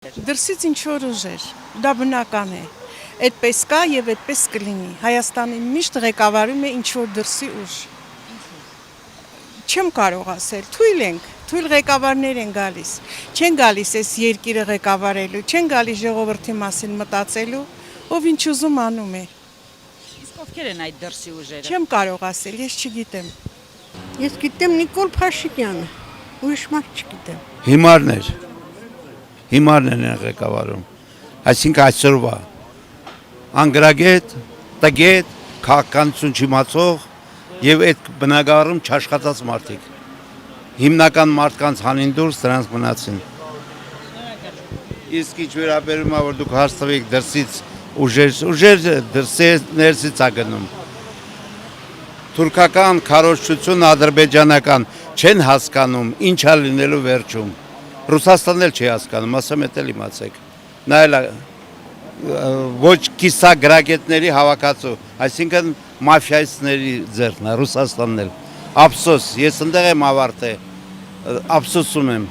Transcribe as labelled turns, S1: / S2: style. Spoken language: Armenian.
S1: Դրսից ինչ որ ուժեր, դա բնական է, այդպես կա և այդպես կլինի, Հայաստանի միշտ ղեկավարում է ինչ որ դրսի ուժ, չեմ կարող ասել, թույլ ենք, թույլ ղեկավարներ են գալիս, չեն գալիս այս երկիրը ղեկավարելու, չեն գալիս ժողովրդի մասին մտածելու, ով ինչ ուզում անում է,
S2: Իսկ ովքեր են այդ դրսի ուժերը։
S1: չեմ կարող ասել, ես չգիտեմ,
S3: Ես գիտեմ Նիկոլ Փաշինյանը, ուրիշ մարդ չգիտեմ։
S4: Հիմարներն են ղեկավարում, այսինքն այսօրվա անգրագետ, տգետ, քաղաքականություն չիմացող եւ այդ բնակարարում չաշխատած մարդիկ։ Հիմնական մարդկանց հանին դուրս դրանց մնացին։ Իսկ ինչ վերաբերում է որ դուք հաստատեք դրսից ուժեր ներսից է գնում։ Թուրքական քարոզչություն, ադրբեջանական չեն հասկանում, ինչ է լինելու վերջում։ Ռուսաստանն էլ չի հասկանում, ասեմ էդ էլ իմացեք։ Նա էլ ոչ կիսագրագետների հավաքածու, այսինքն մաֆիայիստների ձեռքն է Ռուսաստանն էլ։ Ափսոս, ես ընդեղ եմ ավարտել, ափսոսում եմ։